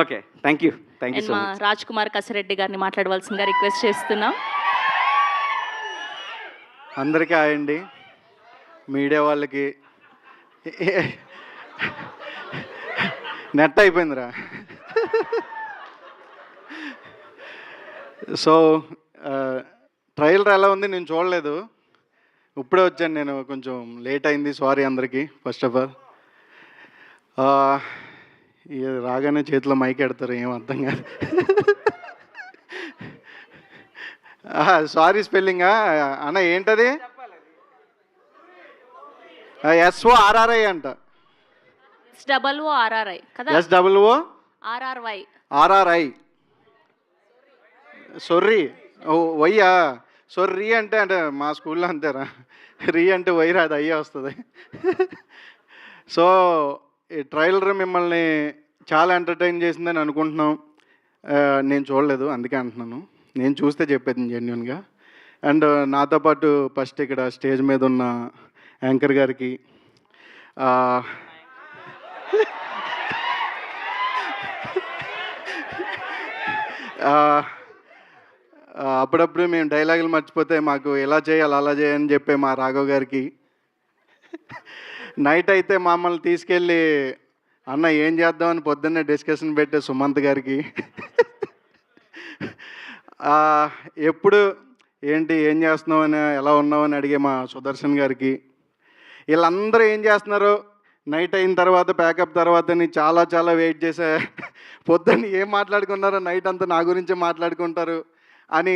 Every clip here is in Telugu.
Okay. Thank you. Thank you and so మా మచ్. రాజ్ కుమార్ కసిరెడ్డి గారిని మాట్లాడవలసిందిగా రిక్వెస్ట్ చేస్తున్నాం. అందరికీ హాయ్ అండి. మీడియా వాళ్ళకి నెట్ అయిపోయిందిరా. సో ట్రైలర్ ఎలా ఉంది నేను చూడలేదు, ఇప్పుడే వచ్చాను. నేను కొంచెం లేట్ అయింది, సారీ అందరికీ. ఫస్ట్ ఆఫ్ ఆల్ రాగానే చేతిలో మైక్ ఎడతారు, ఏం అర్థం కాదు. సారీ స్పెల్లింగా అన్న ఏంటది? SORRI అంట. SOORRI కదా? SOORRI. సొర్రి. ఓ వయ్యా. సొర్రి అంటే అంటే మా స్కూల్లో అంతేరా, రీ అంటే వై రాదు, అయ్యే వస్తుంది. సో ఈ ట్రైలర్ మిమ్మల్ని చాలా ఎంటర్టైన్ చేసిందని అనుకుంటున్నాం. నేను చూడలేదు అందుకే అంటున్నాను, నేను చూస్తే చెప్పేది జెన్యున్గా. అండ్ నాతో పాటు ఫస్ట్ ఇక్కడ స్టేజ్ మీద ఉన్న యాంకర్ గారికి, అప్పుడప్పుడు మేము డైలాగులు మర్చిపోతే మాకు ఎలా చేయాలి అలా చేయని చెప్పే మా రాఘవ్ గారికి, నైట్ అయితే మమ్మల్ని తీసుకెళ్ళి అన్న ఏం చేద్దామని పొద్దున్నే డిస్కషన్ పెట్టే సుమంత్ గారికి, ఎప్పుడు ఏంటి ఏం చేస్తున్నావు అని ఎలా ఉన్నావు అని అడిగే మా సుదర్శన్ గారికి, వీళ్ళందరూ ఏం చేస్తున్నారో నైట్ అయిన తర్వాత ప్యాకప్ తర్వాత చాలా చాలా వెయిట్ చేసా, పొద్దున్న ఏం మాట్లాడుకున్నారో నైట్ అంతా నా గురించే మాట్లాడుకుంటారు అని.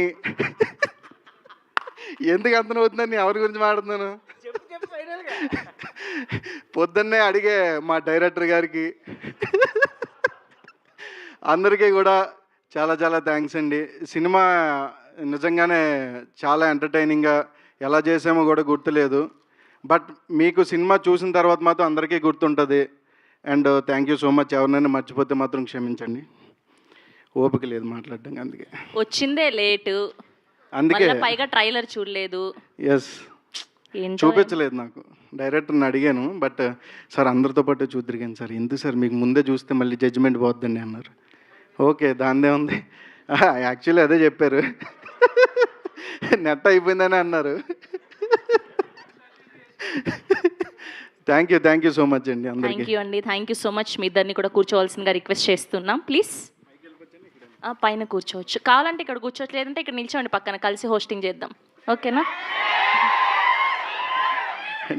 ఎందుకు అంత అవుతుందని ఎవరి గురించి మాట్లాడుతున్నాను, పొద్దున్నే అడిగే మా డైరెక్టర్ గారికి, అందరికీ కూడా చాలా చాలా థ్యాంక్స్ అండి. సినిమా నిజంగానే చాలా ఎంటర్టైనింగ్గా ఎలా చేసామో కూడా గుర్తులేదు, బట్ మీకు సినిమా చూసిన తర్వాత మాత్రం అందరికీ గుర్తుంటుంది. And thank you so much. ఎవరినైనా మర్చిపోతే మాత్రం క్షమించండి, ఓపిక లేదు మాట్లాడడం, అందుకే వచ్చిందే లేటు, అందుకే పైగా ట్రైలర్ చూడలేదు. ఎస్, చూపించలేదు. నాకు డైరెక్టర్ని అడిగాను, బట్ సార్ అందరితో పాటు చూద్దరిగాను సార్, ఎందుకు సార్ మీకు ముందే చూస్తే మళ్ళీ జడ్జిమెంట్ పోద్దండి అన్నారు. ఓకే దాందే ఉంది, యాక్చువల్లీ అదే చెప్పారు, నెట్ అయిపోయిందని అన్నారు. థ్యాంక్ యూ సో మచ్ అండి అందరికీ. థ్యాంక్ యూ అండి, థ్యాంక్ యూ సో మచ్. మీ ఇద్దరిని కూడా కూర్చోవలసిందిగా రిక్వెస్ట్ చేస్తున్నాం ప్లీజ్. పైన కూర్చోవచ్చు, కావాలంటే ఇక్కడ కూర్చోవచ్చు, లేదంటే ఇక్కడ నిల్చోండి పక్కన, కలిసి హోస్టింగ్ చేద్దాం, ఓకేనా?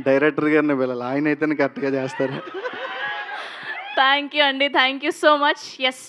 డైరెక్టర్ గారిని వెళ్ళాలి, ఆయన అయితేనే కరెక్ట్గా చేస్తారు. థ్యాంక్ యూ అండి, thank you so much. Yes,